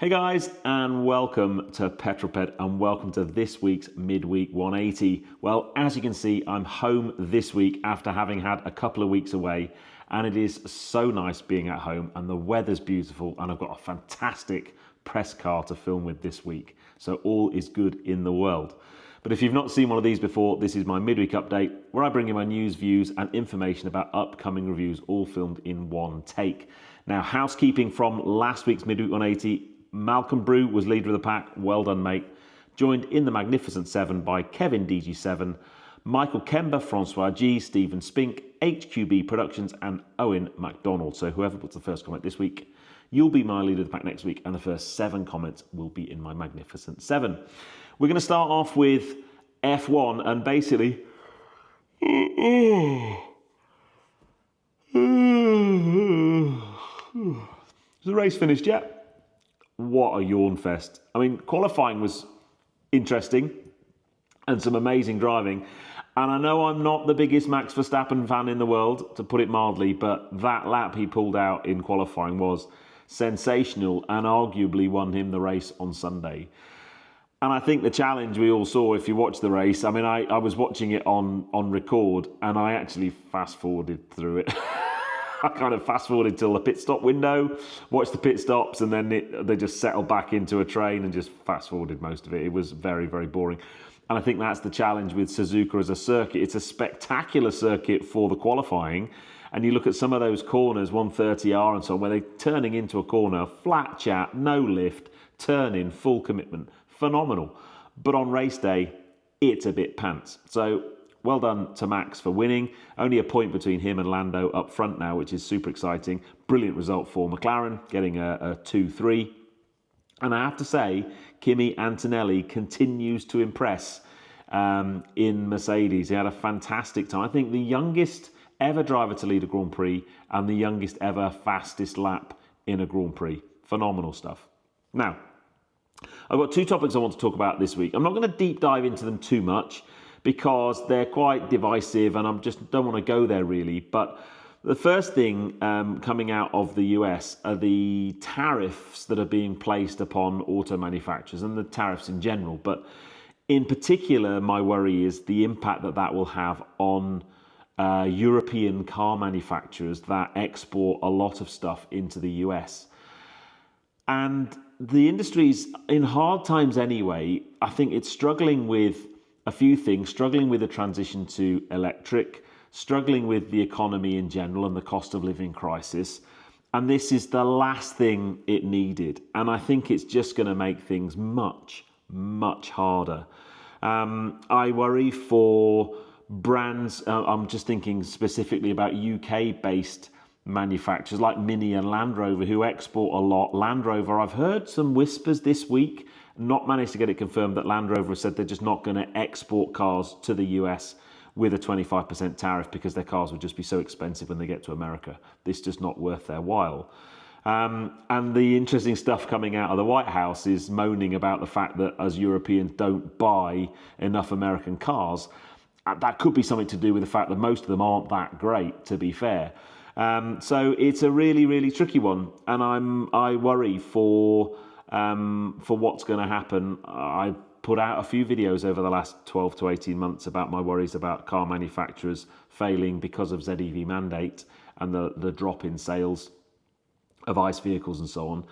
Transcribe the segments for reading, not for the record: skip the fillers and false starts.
Hey guys, and welcome to Petrol Ped, and welcome to this week's Midweek 180. Well, as you can see, I'm home this week after having had a couple of weeks away, and it is so nice being at home, and the weather's beautiful, and I've got a fantastic press car to film with this week. So all is good in the world. But if you've not seen one of these before, this is my midweek update where I bring you my news, views, and information about upcoming reviews, all filmed in one take. Now, housekeeping from last week's Midweek 180. Malcolm Brew was leader of the pack, well done mate. Joined in the Magnificent 7 by Kevin DG7, Michael Kemba, Francois G, Stephen Spink, HQB Productions and Owen MacDonald. So whoever puts the first comment this week, you'll be my leader of the pack next week, and the first 7 comments will be in my Magnificent 7. We're going to start off with F1 and basically... Is the race finished yet? What a yawn fest. I mean, qualifying was interesting and some amazing driving. And I know I'm not the biggest Max Verstappen fan in the world, to put it mildly, but that lap he pulled out in qualifying was sensational and arguably won him the race on Sunday. And I think the challenge we all saw, if you watch the race, I mean, I was watching it on record and I actually fast forwarded through it. I kind of fast forwarded till the pit stop window, watched the pit stops, and then they just settled back into a train and just fast forwarded most of it. It was very, very boring. And I think that's the challenge with Suzuka as a circuit. It's a spectacular circuit for the qualifying. And you look at some of those corners, 130R and so on, where they're turning into a corner, flat chat, no lift, turn in, full commitment. Phenomenal. But on race day, it's a bit pants. So well done to Max for winning. Only a point between him and Lando up front now, which is super exciting. Brilliant result for McLaren, getting a 2-3. And I have to say, Kimi Antonelli continues to impress in Mercedes. He had a fantastic time. I think the youngest ever driver to lead a Grand Prix and the youngest ever fastest lap in a Grand Prix. Phenomenal stuff. Now, I've got 2 topics I want to talk about this week. I'm not going to deep dive into them too much, because they're quite divisive and I just don't want to go there really. But the first thing coming out of the US are the tariffs that are being placed upon auto manufacturers and the tariffs in general. But in particular, my worry is the impact that that will have on European car manufacturers that export a lot of stuff into the US. And the industry's in hard times anyway. I think it's struggling with a few things, struggling with the transition to electric, struggling with the economy in general and the cost of living crisis. And this is the last thing it needed. And I think it's just going to make things much, much harder. I worry for brands, I'm just thinking specifically about UK-based manufacturers like Mini and Land Rover who export a lot. Land Rover, I've heard some whispers this week, not managed to get it confirmed, that Land Rover has said they're just not going to export cars to the US with a 25% tariff because their cars would just be so expensive when they get to America. This is just not worth their while. And the interesting stuff coming out of the White House is moaning about the fact that as Europeans don't buy enough American cars. That could be something to do with the fact that most of them aren't that great, to be fair. So it's a really, really tricky one, and I worry for what's going to happen. I put out a few videos over the last 12 to 18 months about my worries about car manufacturers failing because of ZEV mandate and the drop in sales of ICE vehicles and so on.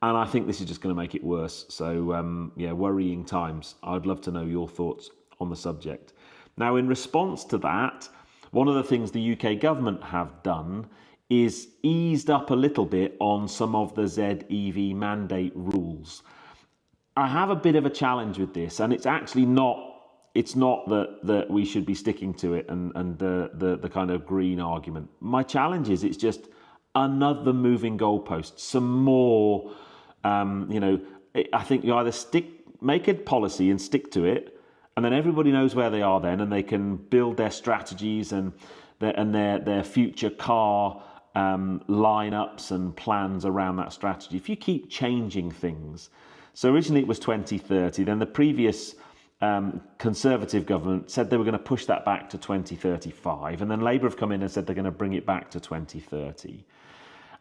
And I think this is just going to make it worse. So yeah, worrying times. I'd love to know your thoughts on the subject. Now, in response to that, one of the things the UK government have done is eased up a little bit on some of the ZEV mandate rules. I have a bit of a challenge with this, and it's actually not, it's not that we should be sticking to it and the kind of green argument. My challenge is it's just another moving goalpost, some more, I think you either make a policy and stick to it, and then everybody knows where they are then, and they can build their strategies and their future car lineups and plans around that strategy. If you keep changing things, so originally it was 2030, then the previous Conservative government said they were going to push that back to 2035, and then Labour have come in and said they're going to bring it back to 2030.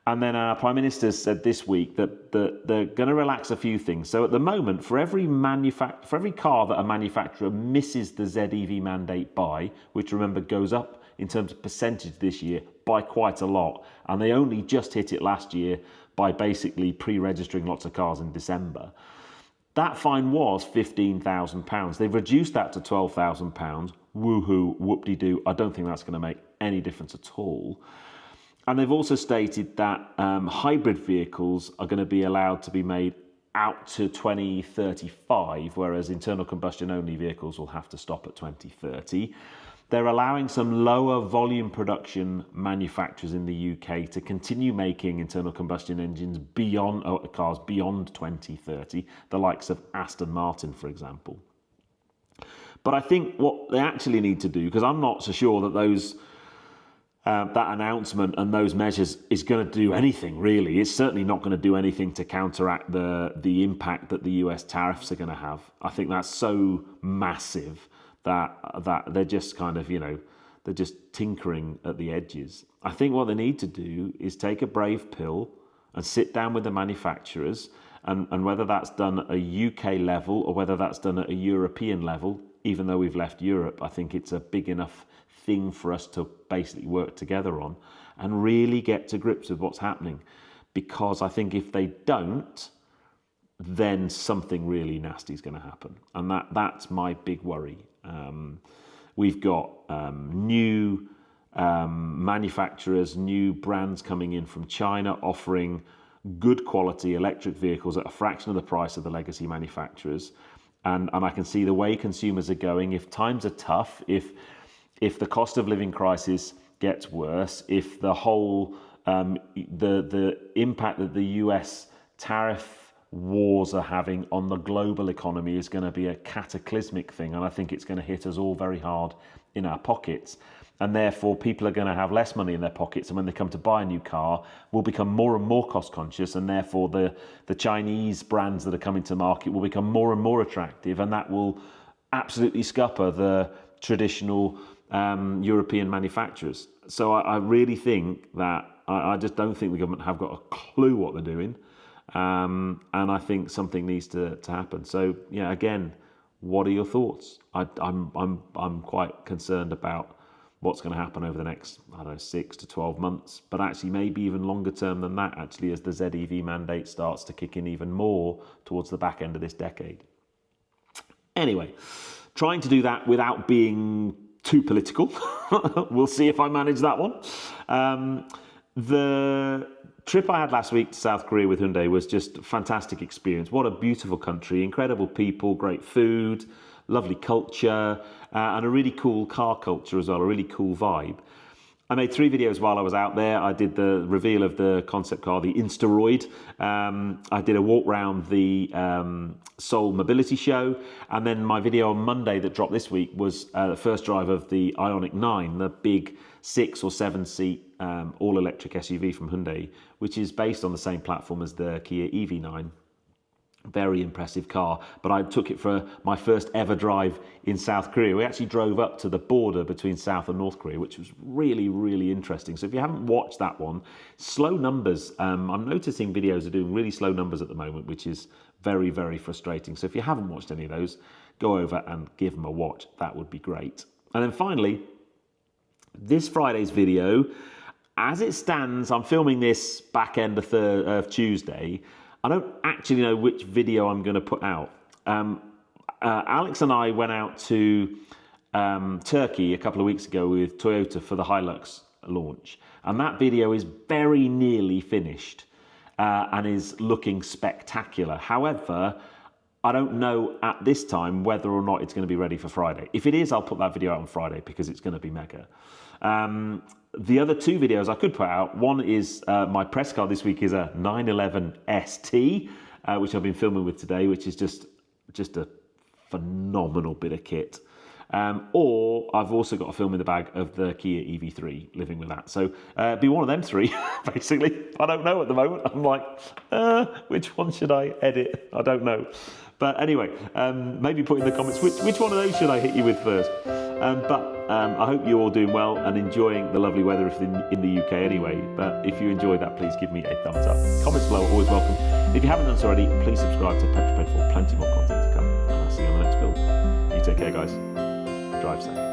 And then our Prime Minister said this week that they're going to relax a few things. So at the moment, for every car that a manufacturer misses the ZEV mandate by, which remember goes up in terms of percentage this year by quite a lot, and they only just hit it last year by basically pre-registering lots of cars in December, that fine was £15,000. They've reduced that to £12,000. Woohoo, whoop-de-doo. I don't think that's going to make any difference at all. And they've also stated that hybrid vehicles are going to be allowed to be made out to 2035, whereas internal combustion only vehicles will have to stop at 2030. They're allowing some lower volume production manufacturers in the UK to continue making internal combustion engines beyond cars beyond 2030, the likes of Aston Martin, for example. But I think what they actually need to do, because I'm not so sure that that announcement and those measures is going to do anything really. It's certainly not going to do anything to counteract the impact that the US tariffs are going to have. I think that's so massive that they're just kind of, they're just tinkering at the edges. I think what they need to do is take a brave pill and sit down with the manufacturers, and whether that's done at a UK level or whether that's done at a European level, even though we've left Europe, I think it's a big enough thing for us to basically work together on and really get to grips with what's happening. Because I think if they don't, then something really nasty is going to happen. And that's my big worry. We've got new manufacturers, new brands coming in from China offering good quality electric vehicles at a fraction of the price of the legacy manufacturers. And I can see the way consumers are going. If times are tough, if the cost of living crisis gets worse, if the whole the impact that the US tariff wars are having on the global economy is going to be a cataclysmic thing, and I think it's going to hit us all very hard in our pockets, and therefore people are going to have less money in their pockets, and when they come to buy a new car will become more and more cost conscious, and therefore the Chinese brands that are coming to market will become more and more attractive, and that will absolutely scupper the traditional European manufacturers. So I really think that I just don't think the government have got a clue what they're doing. And I think something needs to happen. So yeah, again, what are your thoughts? I'm quite concerned about what's going to happen over the next 6 to 12 months, but actually maybe even longer term than that. Actually, as the ZEV mandate starts to kick in even more towards the back end of this decade. Anyway, trying to do that without being too political. We'll see if I manage that one. The trip I had last week to South Korea with Hyundai was just a fantastic experience. What a beautiful country, incredible people, great food, lovely culture, and a really cool car culture as well, a really cool vibe. I made 3 videos while I was out there. I did the reveal of the concept car, the Instaroid. I did a walk around the Seoul Mobility Show. And then my video on Monday that dropped this week was the first drive of the Ioniq 9, the big 6 or 7 seat all-electric SUV from Hyundai, which is based on the same platform as the Kia EV9. Very impressive car, but I took it for my first ever drive in South Korea. We actually drove up to the border between South and North Korea, which was really, really interesting. So if you haven't watched that one, slow numbers. I'm noticing videos are doing really slow numbers at the moment, which is very, very frustrating. So if you haven't watched any of those, go over and give them a watch. That would be great. And then finally, this Friday's video, as it stands, I'm filming this back end of Tuesday. I don't actually know which video I'm going to put out. Alex and I went out to Turkey a couple of weeks ago with Toyota for the Hilux launch. And that video is very nearly finished and is looking spectacular. However, I don't know at this time whether or not it's going to be ready for Friday. If it is, I'll put that video out on Friday because it's going to be mega. The other 2 videos I could put out, one is my press car this week is a 911 ST, which I've been filming with today, which is just a phenomenal bit of kit. Or I've also got a film in the bag of the Kia EV3, living with that. So be one of them 3, basically. I don't know at the moment. I'm like, which one should I edit? I don't know. But anyway, maybe put in the comments, which one of those should I hit you with first? I hope you're all doing well and enjoying the lovely weather in the UK anyway. But if you enjoyed that, please give me a thumbs up. Comments below are always welcome. If you haven't done so already, please subscribe to Petrol Ped for plenty more content to come. And I'll see you on the next build. You take care, guys. Drive safe.